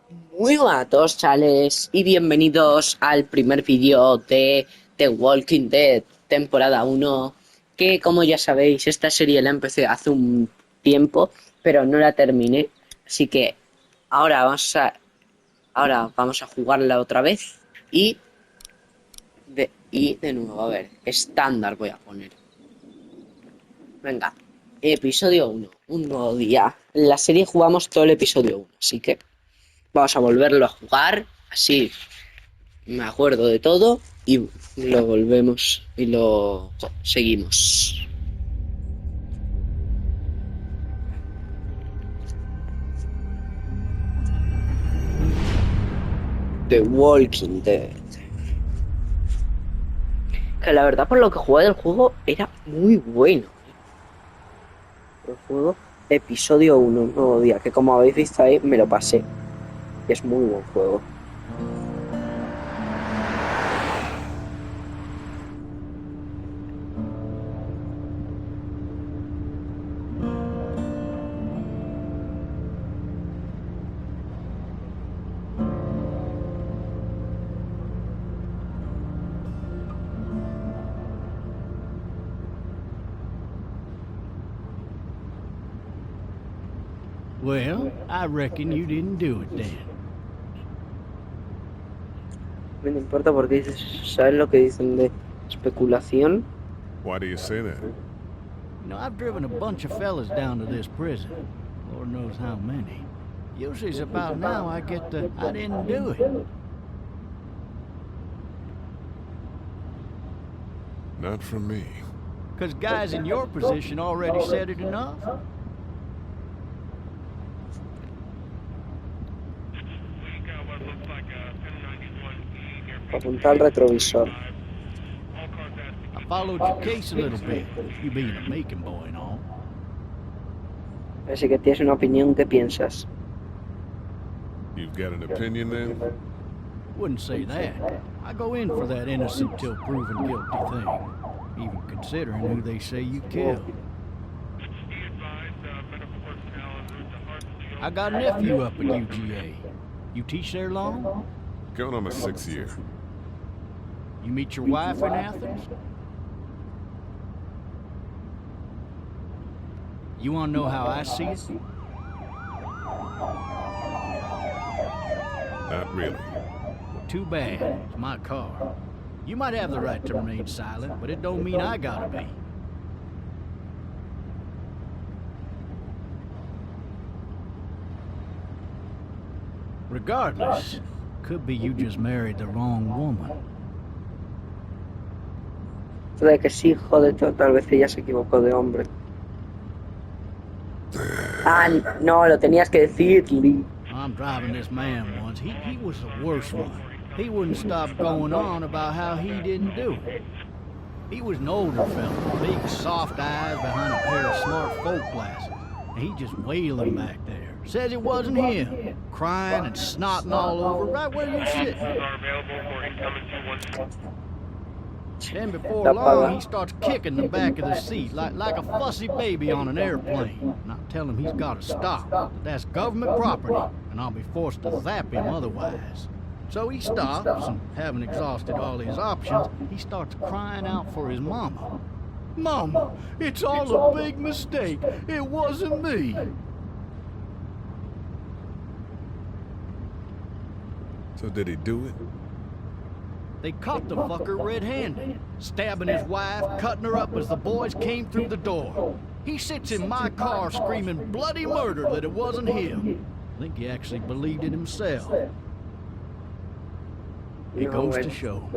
Muy buenas a todos, chales, y bienvenidos al primer vídeo de The Walking Dead Temporada 1, que como ya sabéis, esta serie la empecé hace un tiempo, pero no la terminé, así que ahora vamos a jugarla otra vez y de nuevo, a ver, estándar voy a poner. Venga, episodio 1, un nuevo día. En la serie jugamos todo el episodio 1, así que vamos a volverlo a jugar, así me acuerdo de todo y lo volvemos y lo seguimos. The Walking Dead. Que la verdad, por lo que jugué del juego, era muy bueno. El juego, episodio 1, un nuevo día, que como habéis visto ahí, me lo pasé. Y es muy buen juego. Well, I reckon you didn't do it then. No me importa porque ¿sabes lo que dicen de especulación? Why do you say that? You know, I've driven a bunch of fellas down to this prison. Lord knows how many. Usually it's about now I get the, I didn't do it. Not from me. 'Cause guys in your position already said it enough. Apuntar al retrovisor. I followed your case a little bit, you being a making boy and all. Así que tienes una opinión, ¿qué piensas? You've got an opinion then? Wouldn't say that. I go in for that innocent till proven guilty thing, even considering who they say you killed. I got a nephew up at UGA. You teach there long? Going on my 6th year. You meet your wife in Athens? You want to know how I see it? Not really. Too bad. It's my car. You might have the right to remain silent, but it don't mean I gotta be. Regardless, could be you just married the wrong woman. De que sí, joder, tal vez ella se equivocó de hombre. Ah, no, lo tenías que decir, Lee. I'm driving this man once. He was the worst one. He wouldn't stop going on about how he didn't do it. He was an older fella, big soft eyes behind a pair of smart folk glasses. And he just wailing back there. Says it wasn't him. Crying and snotting all over right where you're sitting. Then before long, he starts kicking the back of the seat like a fussy baby on an airplane. And I tell him he's got to stop, that that's government property, and I'll be forced to zap him otherwise. So he stops, and having exhausted all his options, he starts crying out for his mama. Mama, it's all a big mistake. It wasn't me. So did he do it? They caught the fucker red-handed, stabbing his wife, cutting her up as the boys came through the door. He sits in my car screaming bloody murder that it wasn't him. I think he actually believed it himself. It goes to show,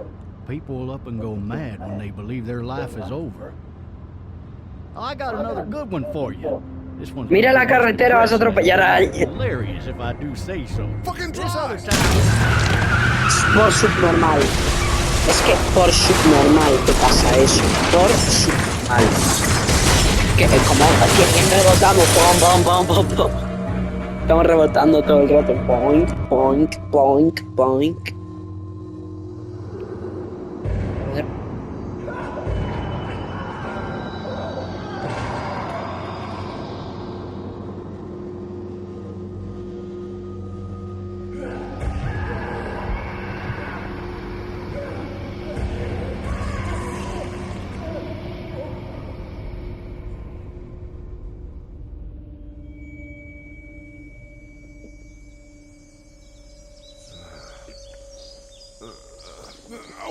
people will up and go mad when they believe their life is over. Oh, I got another good one for you. This one's Mira la carretera, vas a atropellar a alguien. hilarious if I do say so. Fucking This other drive! time. Por subnormal. Es que por subnormal te pasa eso. Por subnormal. Que como que rebotamos. Pom, pom, pom, pom, pom. Estamos rebotando todo el rato. Poink, poink, poink, poink. A ver.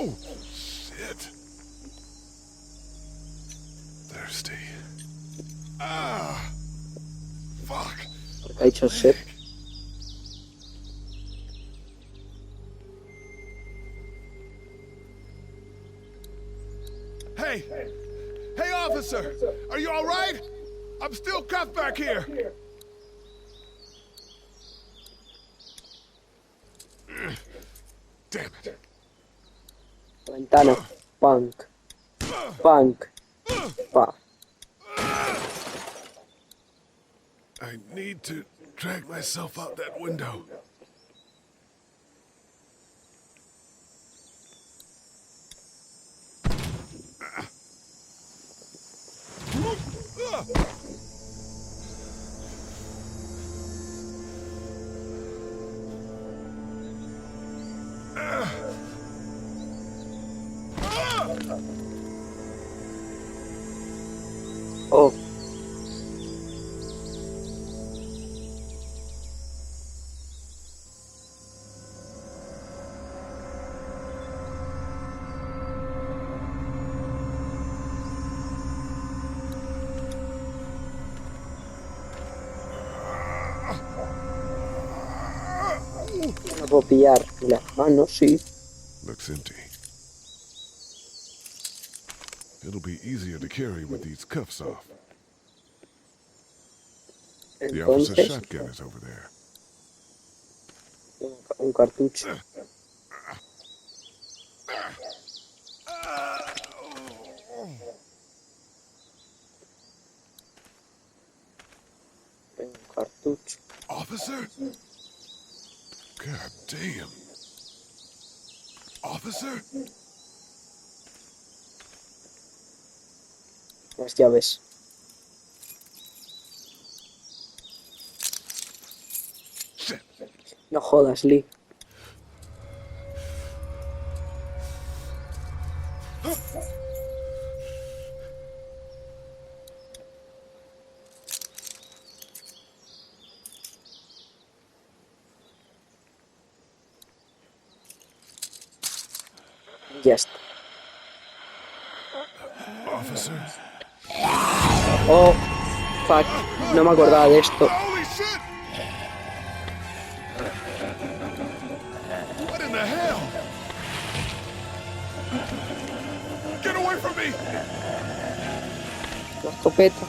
Oh, shit. Thirsty. Ah, fuck. Porque ha dicho sed. Hey! Hey, officer! Are you all right? I'm still cuffed back here. Damn it. La ventana. Punk. Punk. Pa. I need to drag myself out that window. Oh. No puedo pillar las manos, sí. Looks empty. It'll be easier to carry with these cuffs off. The officer's Entonces, shotgun is over there. un cartucho. Un cartucho. Officer? God damn. Officer? Las llaves. Shit. No jodas, Lee. Ya está. Officer? Oh, fuck. No me acordaba de esto. Holy shit! What in the hell? Get away from me! La escopeta.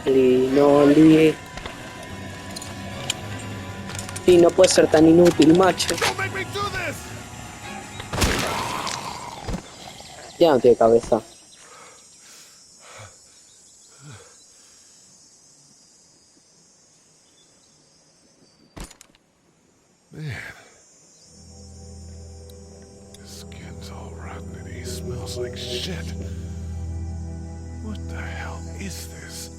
Lee, no, Lee. Sí, no puede ser tan inútil, macho. Don't make me do this! Ya no tiene cabeza. Man. His skin's all rotten and he smells like shit. What the hell is this?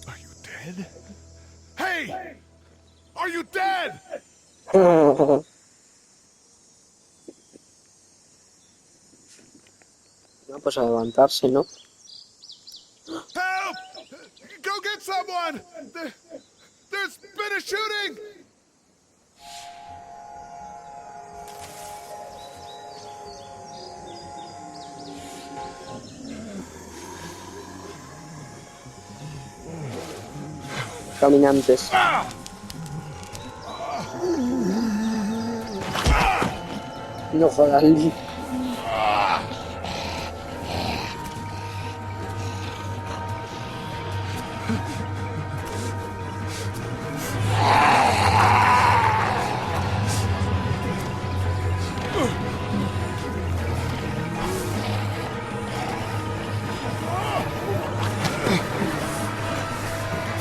Are you dead? Hey! Are you dead? No, pues a levantarse, ¿no? Help! Go get someone! There's been a shooting! Caminantes. No jodas, Lee.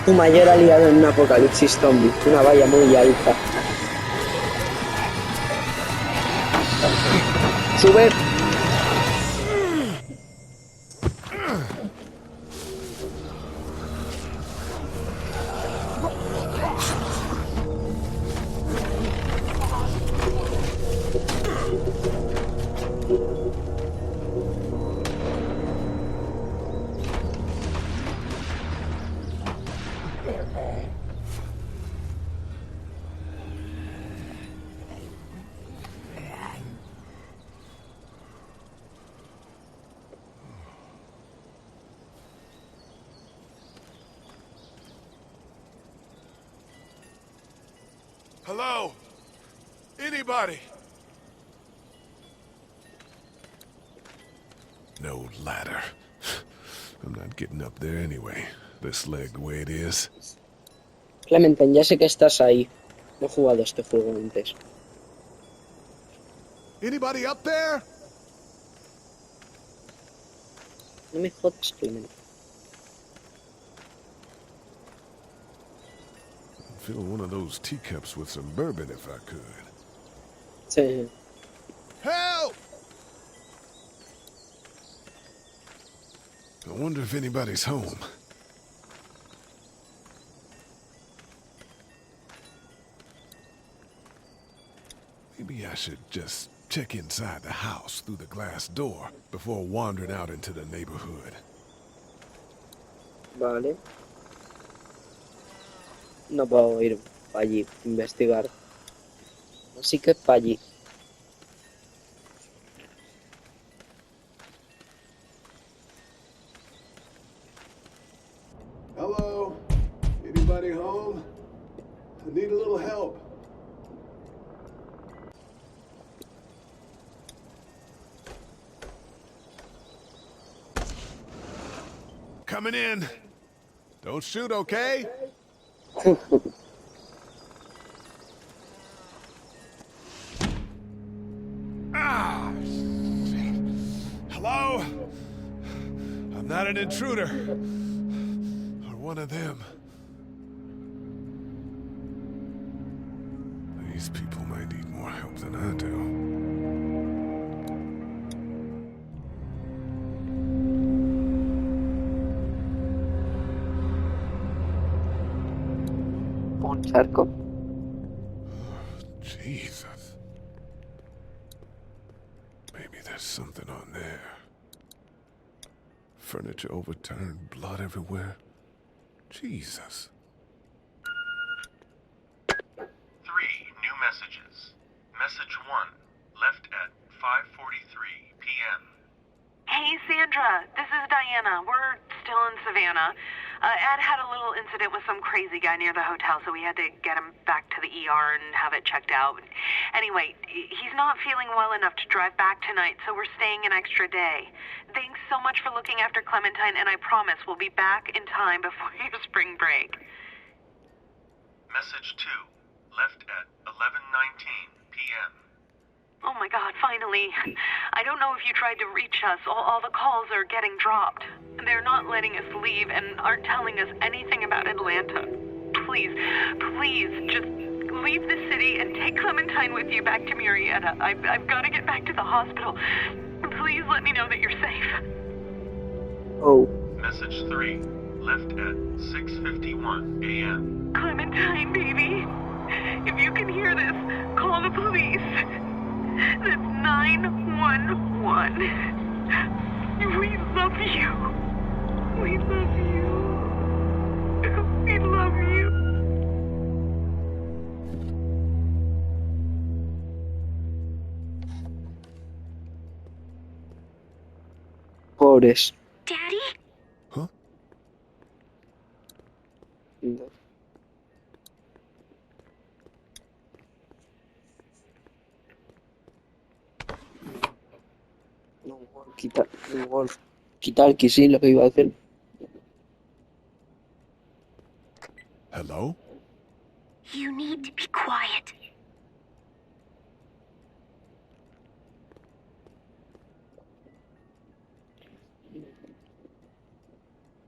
Tu mayor aliado en un apocalipsis zombie. Una valla muy alta. Sube. Hello? Anybody? No ladder. I'm not getting up there anyway. This leg the way it is. Clementine, ya sé que estás ahí. No he jugado este juego antes. Anybody up there? No me jodas, Clementine. I'd fill one of those teacups with some bourbon if I could. Sí. Help! I wonder if anybody's home. Maybe I should just check inside the house through the glass door before wandering out into the neighborhood. Vale. No puedo ir para allí, investigar. Así que para allí. Hello? Anybody home? I need a little help. Coming in. Don't shoot, okay? Ah! Shit. Hello? I'm not an intruder. Or one of them. These people might need more help than I do. Un charco. Jesus. Maybe there's something on there. Furniture overturned, blood everywhere. Jesus. 3 new messages. Message 1, left at 5:43 p.m. Hey, Sandra. This is Diana. We're still in Savannah. Ed had a little incident with some crazy guy near the hotel, so we had to get him back to the ER and have it checked out. Anyway, he's not feeling well enough to drive back tonight, so we're staying an extra day. Thanks so much for looking after Clementine, and I promise we'll be back in time before your spring break. Message 2, left at 11:19 p.m. Oh my God, finally. I don't know if you tried to reach us. All the calls are getting dropped. They're not letting us leave and aren't telling us anything about Atlanta. Please, please, just leave the city and take Clementine with you back to Murrieta. I've got to get back to the hospital. Please let me know that you're safe. Oh. Message 3, left at 6:51 a.m. Clementine, baby. If you can hear this, call the police. That's 911. We love you. We love you. We love you. Pobres. Daddy? Huh? Quitar que sí, lo que iba a hacer. Hello? You need to be quiet.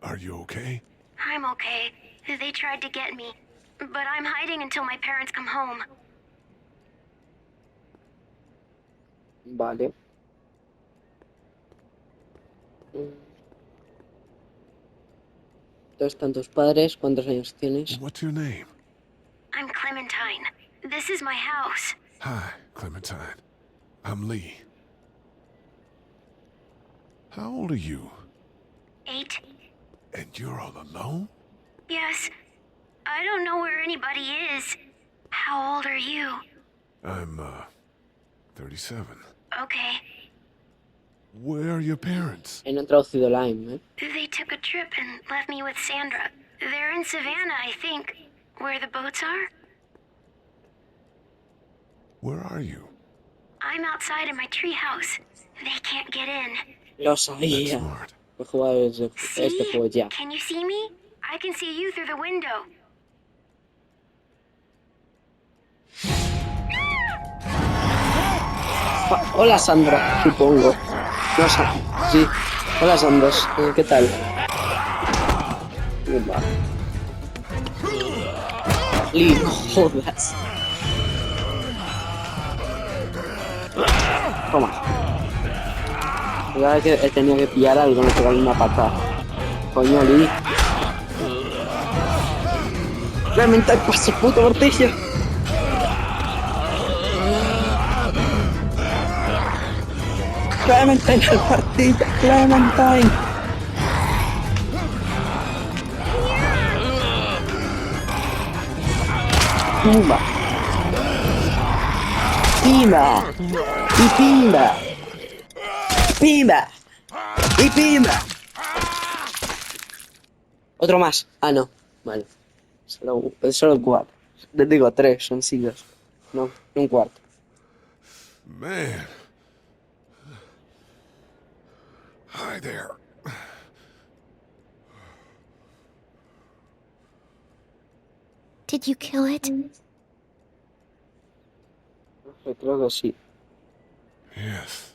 Are you okay? I'm okay. They tried to get me, but I'm hiding until my parents come home. Vale. ¿Dónde están tus padres? ¿Cuántos años tienes? What's your name? I'm Clementine. This is my house. Hi, Clementine. I'm Lee. How old are you? 8. And you're all alone? Yes. I don't know where anybody is. How old are you? I'm, 37. Okay. Where are your parents? He no traducido Lime, ¿eh? They took a trip and left me with Sandra. They're in Savannah, I think. Where the boats are? Where are you? I'm outside in my treehouse. They can't get in. Lo That's sabía. smart. He jugado este juego ya. Can you see me? I can see you through the window. Hola Sandra, supongo. No sé. Sí. Hola Sandra, ¿qué tal? Va. Lee, no jodas. Toma. Cuidado que he tenido que pillar algo, no pegarle una patada. Coño, Lee. Realmente por ese puto martillo. Clementine al martillo, Clementine. Pumba. Pimba. Y pimba. Pimba. Y pimba. Otro más. Ah, no. Vale. Solo 4. Digo 3, son siglos. No, un cuarto. Man. Hi there. Did you kill it? Creo que sí. Yes.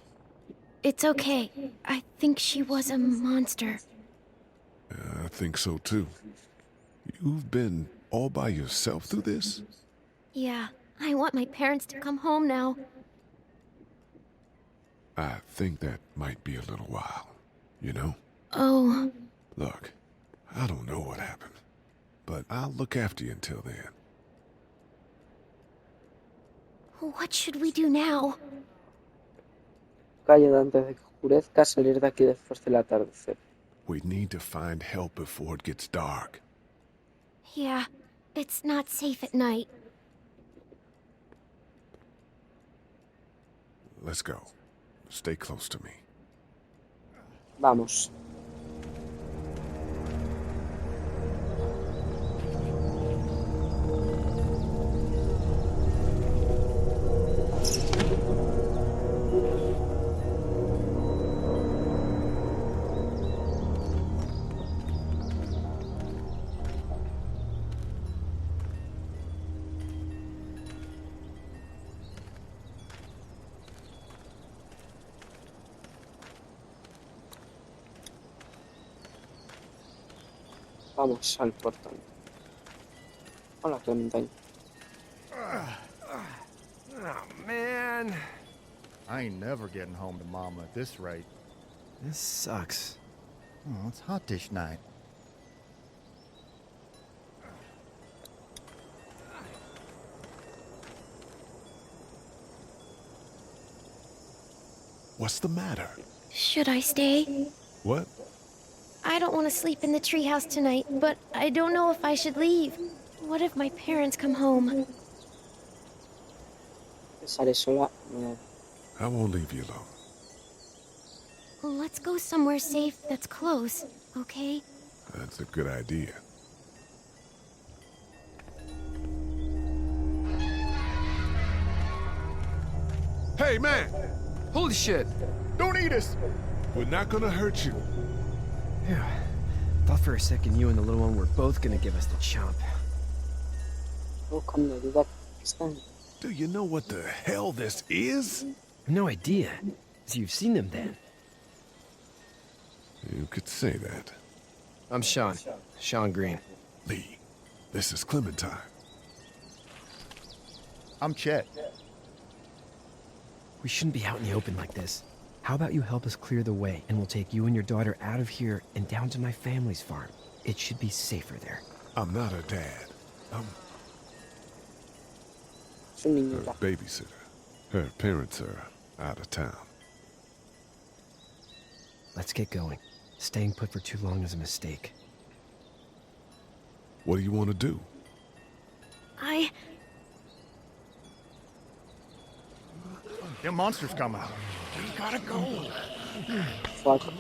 It's okay. I think she was a monster. I think so too. You've been all by yourself through this? Yeah, I want my parents to come home now. I think that might be a little while, you know? Oh, Look, I don't know what happened, but I'll look after you until then. what should we do now? Calle antes de que oscurezca, salir de aquí después del atardecer. We need to find help before it gets dark. Yeah, it's not safe at night. Let's go. Stay close to me. Vamos. Vamos al portón. Hola, Clementine. Oh, man. I ain't never getting home to Mama at this rate. This sucks. Oh, it's hot dish night. What's the matter? Should I stay? What? I don't want to sleep in the treehouse tonight, but I don't know if I should leave. What if my parents come home? Estaré sola. No. I won't leave you alone. Let's go somewhere safe that's close, okay? That's a good idea. Hey, man! Holy shit! Don't eat us! We're not gonna hurt you. Yeah. Thought for a second you and the little one were both gonna give us the chomp. No, con ayuda. Están. Do you know what the hell this is? No idea. So you've seen them then? You could say that. I'm Sean. Sean Green. Lee, this is Clementine. I'm Chet. We shouldn't be out in the open like this. How about you help us clear the way, and we'll take you and your daughter out of here and down to my family's farm. It should be safer there. I'm not her dad. I'm Es un her niño. babysitter. Her parents are out of town. Let's get going. Staying put for too long is a mistake. What do you want to do? Them monsters coming. We gotta go.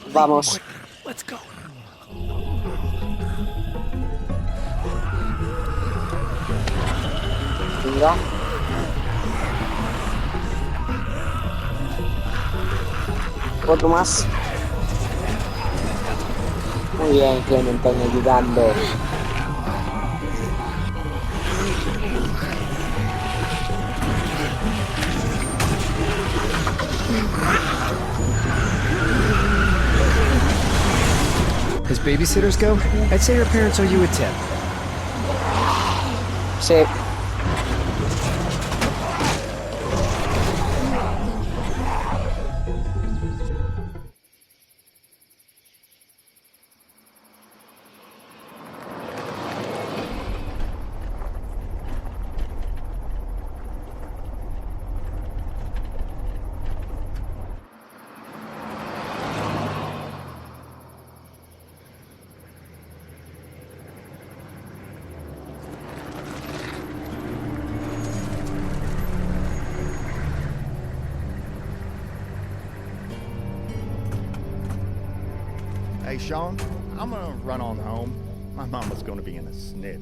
Vamos. Let's go. Venga. Otro más. Muy bien, Clementine ayudando. As babysitters go, I'd say your parents owe you a tip. Sí. Hey, Sean, I'm gonna run on home. My mama's gonna be in a snit.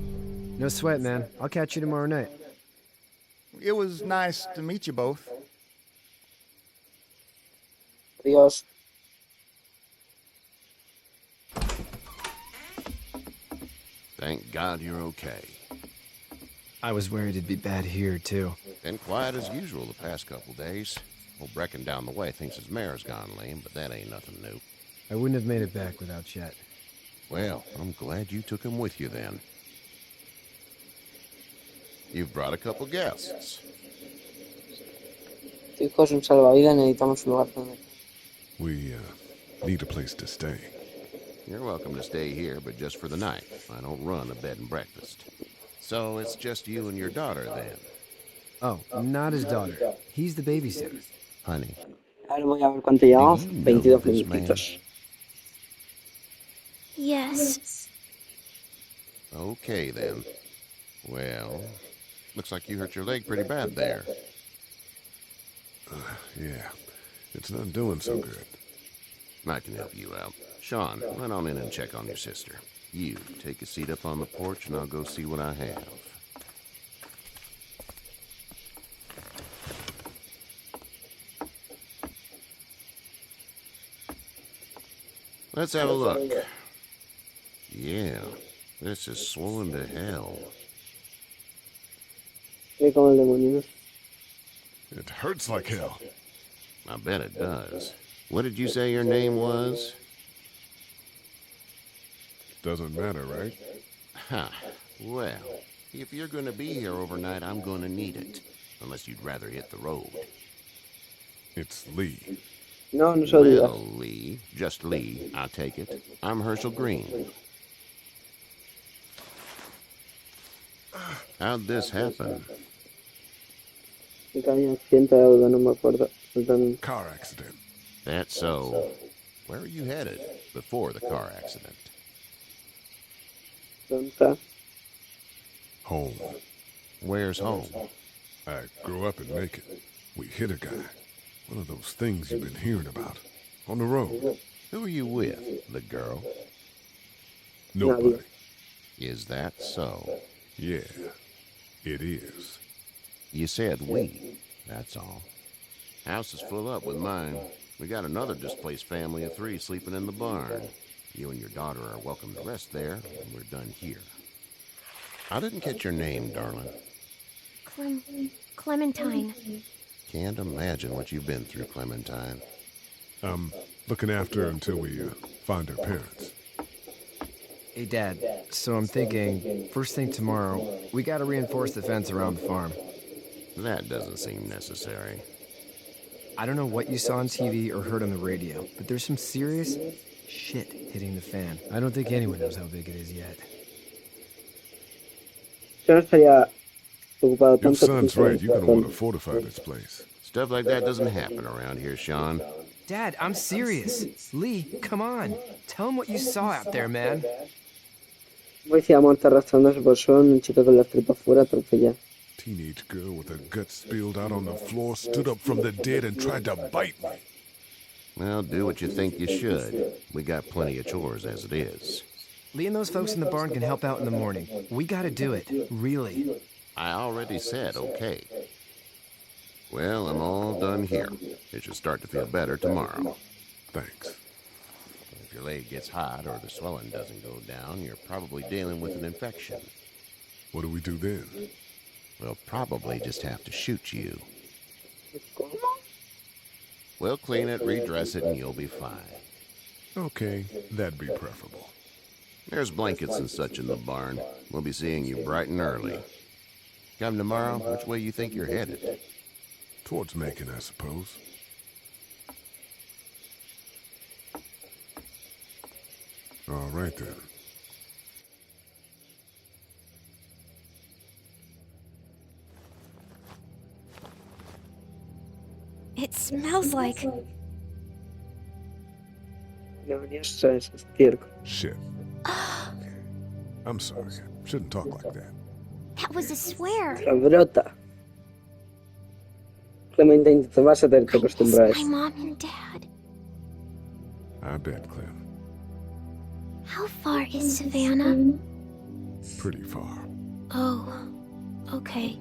No sweat, man. I'll catch you tomorrow night. It was nice to meet you both. Adiós. Thank God you're okay. I was worried it'd be bad here, too. Been quiet as usual the past couple days. Old Brecken down the way thinks his mare's gone lame, but that ain't nothing new. I wouldn't have made it back without Chet. Well, I'm glad you took him with you then. You've brought a couple guests. Tu hijo es un salvavidas, necesitamos un lugar donde... We need a place to stay. You're welcome to stay here, but just for the night. I don't run a bed and breakfast. So it's just you and your daughter then? Oh, not his daughter. He's the babysitter. Honey. Ahora voy a ver cuánto llevamos. Do you know 22 this man? minutitos. Yes. Okay then. Well, looks like you hurt your leg pretty bad there. Yeah, it's not doing so good. I can help you out. Sean, run on in and check on your sister. You, take a seat up on the porch and I'll go see what I have. Let's have a look. Yeah, this is swollen to hell. Ve como el demonio. It hurts like hell. I bet it does. What did you say your name was? Doesn't matter, right? Ha. Well, if you're gonna be here overnight, I'm gonna need it. Unless you'd rather hit the road. It's Lee. No, no se olvida. Well, Lee. Just Lee, I take it. I'm Herschel Green. How'd this happen? Que había accidente de auto, no me acuerdo. Faltan... Car accident. That's so. Where are you headed before the car accident? ¿Dónde está? Home. Where's home? I grew up in Macon. We hit a guy. One of those things you've been hearing about. On the road. Who are you with? The girl? Nobody. Is that so? Yeah, it is. You said we. That's all. House is full up with mine. We got another displaced family of 3 sleeping in the barn. You and your daughter are welcome to rest there, and we're done here. I didn't catch your name, darling. Clementine. Can't imagine what you've been through, Clementine. I'm looking after her until we find her parents. Hey, Dad. So I'm thinking, first thing tomorrow, we gotta reinforce the fence around the farm. That doesn't seem necessary. I don't know what you saw on TV or heard on the radio, but there's some serious shit hitting the fan. I don't think anyone knows how big it is yet. Yo no estaría preocupado Your tanto son's right. You're gonna want to fortify this place. Stuff like that doesn't happen around here, Sean. Dad, I'm serious. Lee, come on. Tell him what you saw out there, man. Policía muerta arrastrándose por suelo, un chico con las tripas fuera, atropellado. Teenage girl with her guts spilled out on the floor stood up from the dead and tried to bite me. Well, do what you think you should. We got plenty of chores as it is. Lee and those folks in the barn can help out in the morning. We gotta do it, really. I already said okay. Well, I'm all done here. It should start to feel better tomorrow. Thanks. If your leg gets hot or the swelling doesn't go down, you're probably dealing with an infection. What do we do then? We'll probably just have to shoot you. We'll clean it, redress it, and you'll be fine. Okay, that'd be preferable. There's blankets and such in the barn. We'll be seeing you bright and early. Come tomorrow, which way you think you're headed? Towards Macon, I suppose. All right, then. It smells like... Shit. I'm sorry. Shouldn't talk like that. That was a swear. Brota. Clemente, te vas a tener que I miss acostumbrar a my esto. mom and dad. I bet, Clem. How far is Savannah? Pretty far. Oh, okay.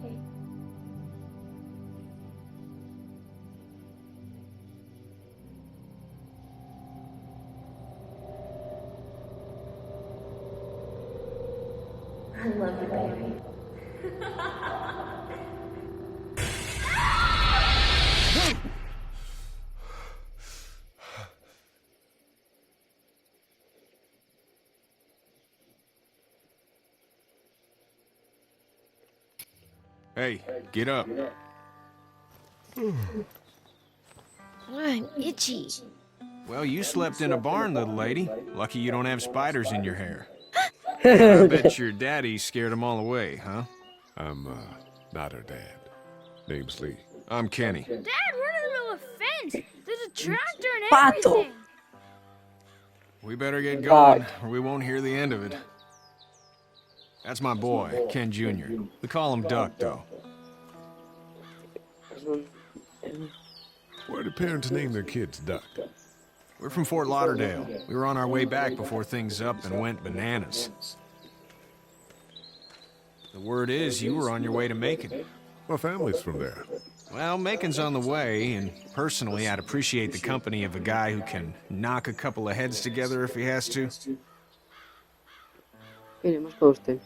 I love you, baby. Hey, get up. I'm itchy. Well, you slept in a barn, little lady. Lucky you don't have spiders in your hair. I bet your daddy scared them all away, huh? I'm, not her dad. Name's Lee. I'm Kenny. Dad, we're in the middle of a fence. There's a tractor and Pato. everything. We better get going, or we won't hear the end of it. That's my boy, Ken Jr. We call him Duck, though. Where do parents name their kids Duck? We're from Fort Lauderdale. We were on our way back before things up and went bananas. The word is you were on your way to Macon. My family's from there. Well, Macon's on the way, and personally, I'd appreciate the company of a guy who can knock a couple of heads together if he has to. Iremos con usted.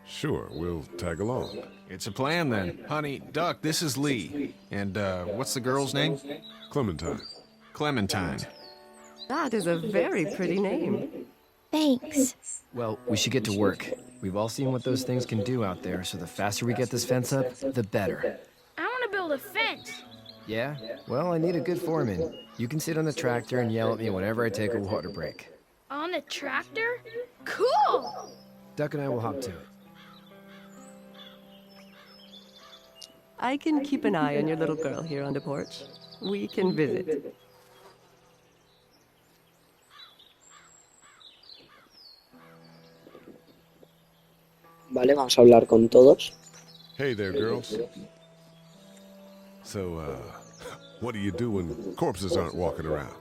Sure, we'll tag along. It's a plan, then. Honey, Duck, this is Lee. And, what's the girl's name? Clementine. Clementine. That is a very pretty name. Thanks. Well, we should get to work. We've all seen what those things can do out there, so the faster we get this fence up, the better. I want to build a fence. Yeah? Well, I need a good foreman. You can sit on the tractor and yell at me whenever I take a water break. On the tractor? Cool! Duck and I will hop to it. I can keep an eye on your little girl here on the porch. We can visit. Vale, vamos a hablar con todos. Hey there, girls. So, what do you do when corpses aren't walking around?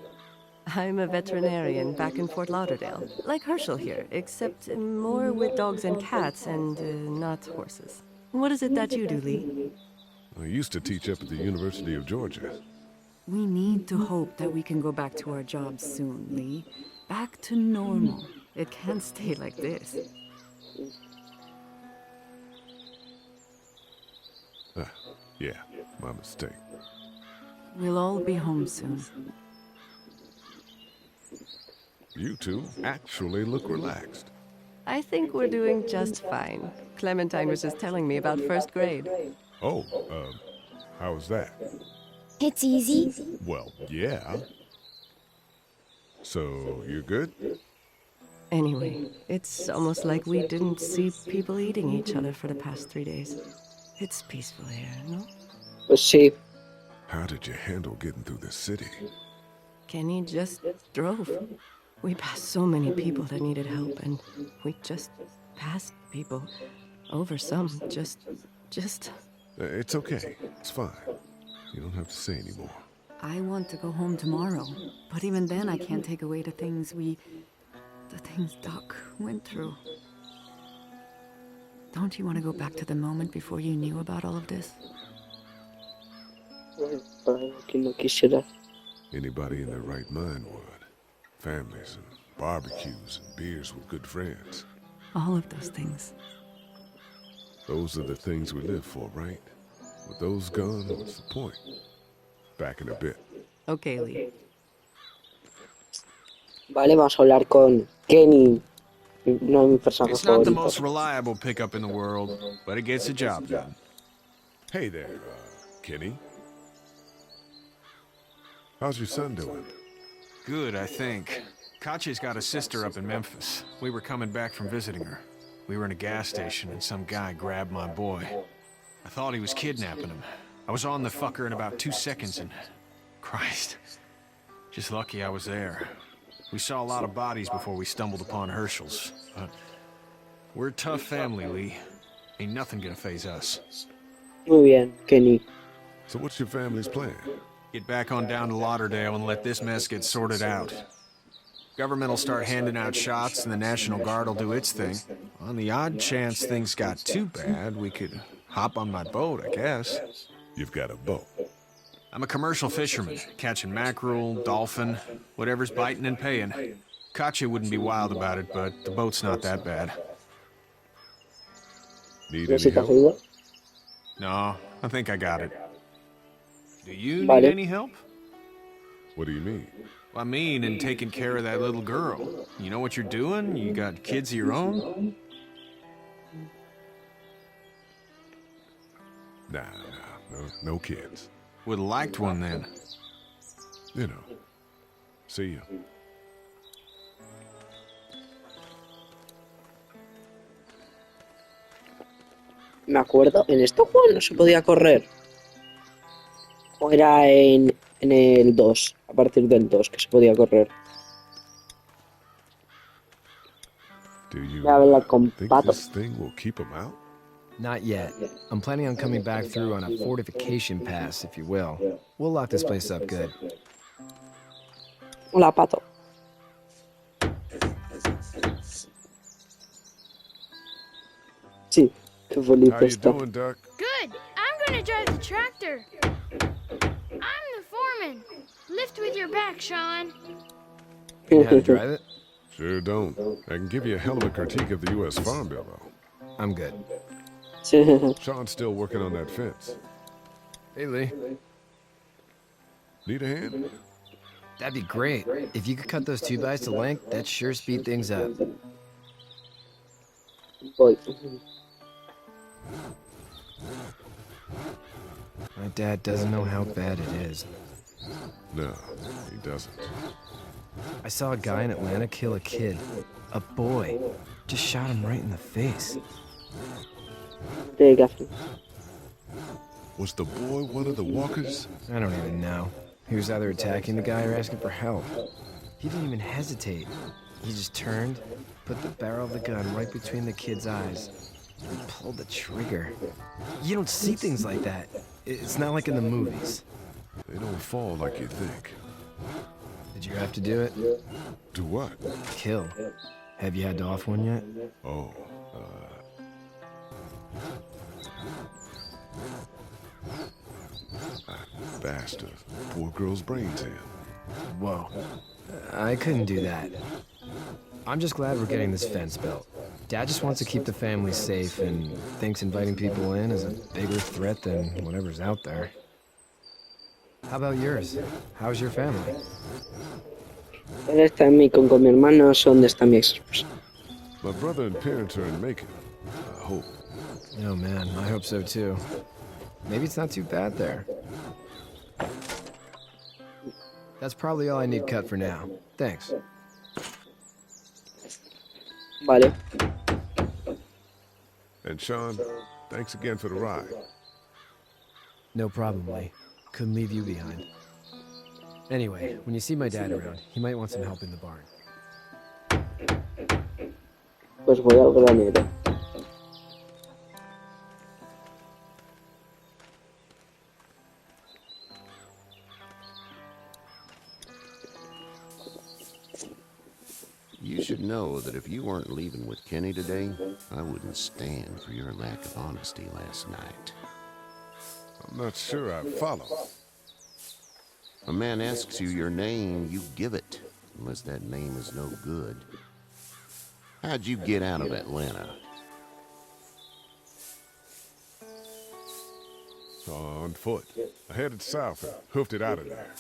I'm a veterinarian back in Fort Lauderdale, like Herschel here, except more with dogs and cats and not horses. What is it that you do, Lee? I used to teach up at the University of Georgia. We need to hope that we can go back to our jobs soon, Lee. Back to normal. It can't stay like this. Yeah, my mistake. We'll all be home soon. You two actually look relaxed. I think we're doing just fine. Clementine was just telling me about first grade. Oh, how was that? It's easy. Well, yeah. So, you're good? Anyway, it's almost like we didn't see people eating each other for the past 3 days. It's peaceful here, no? Pues sí. How did you handle getting through the city? Kenny just drove. We passed so many people that needed help, and we just passed people. Over some, just... It's okay. It's fine. You don't have to say anymore. I want to go home tomorrow, but even then I can't take away the things Doc went through. Don't you want to go back to the moment before you knew about all of this? Para quien no quisiera. Anybody in their right mind would. Families and barbecues and beers with good friends. All of those things. Those are the things we live for, right? With those gone, what's the point? Back in a bit. Okay, Lee. Vale, vamos a hablar con Kenny. No mi personaje It's not the favorito. most reliable pickup in the world, but it gets the job done. Hey there, Kenny. How's your son doing? Good, I think. Katya's got a sister up in Memphis. We were coming back from visiting her. We were in a gas station and some guy grabbed my boy. I thought he was kidnapping him. I was on the fucker in about 2 seconds and... Christ. Just lucky I was there. We saw a lot of bodies before we stumbled upon Herschel's. But we're a tough family, Lee. Ain't nothing gonna faze us. Muy bien, Kenny. So what's your family's plan? Get back on down to Lauderdale and let this mess get sorted out. Government will start handing out shots and the National Guard will do its thing. On the odd chance things got too bad, we could hop on my boat, I guess. You've got a boat. I'm a commercial fisherman, catching mackerel, dolphin, whatever's biting and paying. Katya wouldn't be wild about it, but the boat's not that bad. Need any help? No, I think I got it. Do you Vale. need any help? What do you mean? I mean, in taking care of that little girl. You know what you're doing? You got kids of your own? No kids. Would've liked one then. You know. See you. Me acuerdo, en este juego no se podía correr. O era en el 2, a partir del 2 que se podía correr. Do you Voy a hablar con think Pato. this thing will keep him out? Not yet. I'm planning on coming back through on a fortification pass, if you will. We'll lock this place up good. Hola, Pato. Sí, qué bonito How you está. doing, Duck? Good. I'm gonna drive the tractor. I'm the foreman. Lift with your back, Sean. You know how to drive it? Sure don't. I can give you a hell of a critique of the U.S. Farm Bill, though. I'm good. Sean's still working on that fence. Hey, Lee. Need a hand? That'd be great. If you could cut those 2x to length, that'd sure speed things up. Voy. My dad doesn't know how bad it is. No, he doesn't. I saw a guy in Atlanta kill a kid. A boy. Just shot him right in the face. De café. Was the boy one of the walkers? I don't even know. He was either attacking the guy or asking for help. He didn't even hesitate. He just turned, put the barrel of the gun right between the kid's eyes, and pulled the trigger. You don't see things like that. It's not like in the movies. They don't fall like you think. Did you have to do it? Do what? Kill. Have you had to off one yet? Oh, I bashed a poor girl's brains in. Whoa. I couldn't do that. I'm just glad we're getting this fence built. Dad just wants to keep the family safe and thinks inviting people in is a bigger threat than whatever's out there. How about yours? How's your family? ¿Dónde está con mi hermano? ¿Dónde está mi ex esposa? My brother and parents are in Macon. I hope. Oh man, I hope so too. Maybe it's not too bad there. That's probably all I need cut for now. Thanks. Vale. And Sean, thanks again for the ride. No problem, Lee. Couldn't leave you behind. Anyway, when you see my dad around, he might want some help in the barn. Pues voy al granero. You should know that if you weren't leaving with Kenny today, I wouldn't stand for your lack of honesty last night. I'm not sure I follow. A man asks you your name, you give it, unless that name is no good. How'd you get out of Atlanta? On foot. I headed south and hoofed it out of there.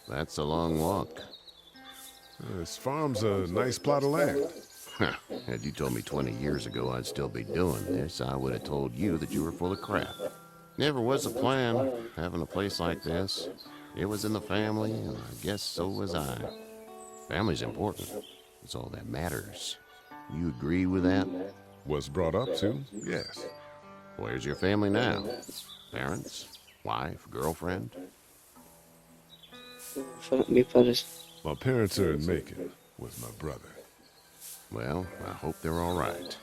That's a long walk. This farm's a nice plot of land. Had you told me 20 years ago I'd still be doing this, I would have told you that you were full of crap. Never was a plan, having a place like this. It was in the family, and I guess so was I. Family's important. It's all that matters. You agree with that? Was brought up to, yes. Where's your family now? Parents? Wife? Girlfriend? My parents are in Macon with my brother. Well, I hope they're all right.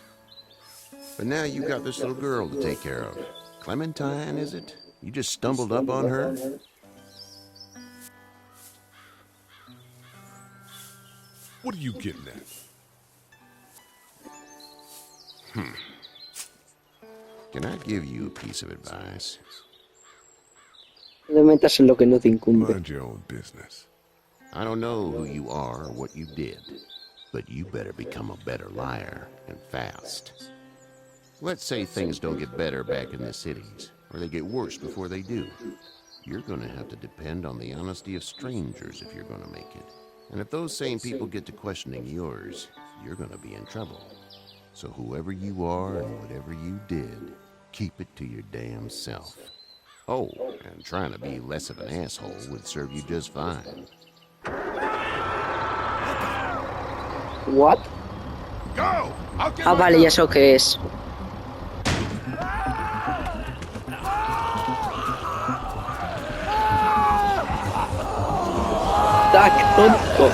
But now you got this little girl to take care of. Clementine, is it? You just stumbled up on her? What are you getting at? Can I give you a piece of advice? No metas en lo que no te incumbe. Mind your own business. I don't know who you are or what you did, but you better become a better liar, and fast. Let's say things don't get better back in the cities, or they get worse before they do. You're gonna have to depend on the honesty of strangers if you're gonna make it. And if those same people get to questioning yours, you're gonna be in trouble. So whoever you are and whatever you did, keep it to your damn self. Oh, and trying to be less of an asshole would serve you just fine. What? Go! Ah, vale, ya sé lo que es. ¡Ah, qué tonto!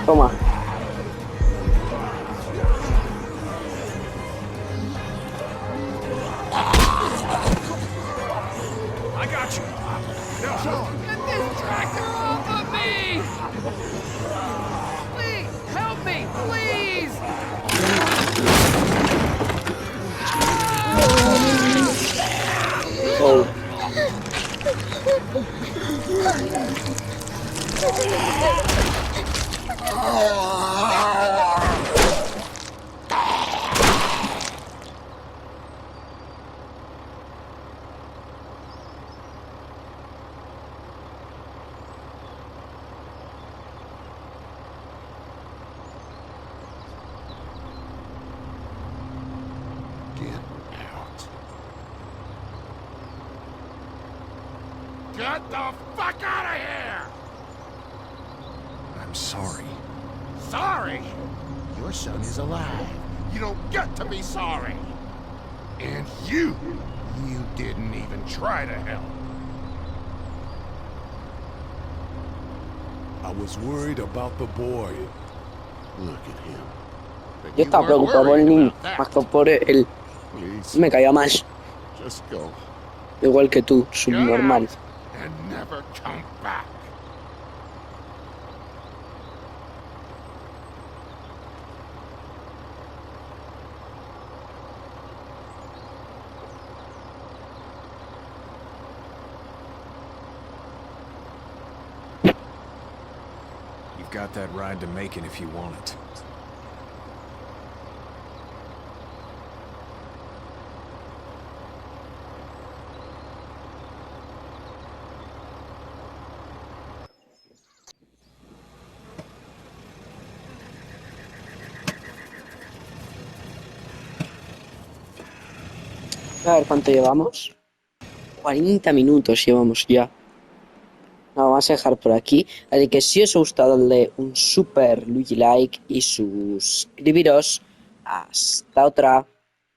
Toma. I got you. Now, Sean. Get this tractor off of me! Please, help me, please! Oh. Get the fuck out of here! I'm sorry. Sorry? Your son is alive. You don't get to be sorry. And you didn't even try to help. I was worried about the boy. Look at him. Yo estaba preocupado por el niño, más que por él. Me caía más. Just go. Igual que tú, subnormal. And never come back. You've got that ride to Macon if you want it. A ver cuánto llevamos. 40 minutos llevamos ya. No, vamos a dejar por aquí. Así que si os ha gustado, dadle un SuperLuigiLike y suscribiros. Hasta otra.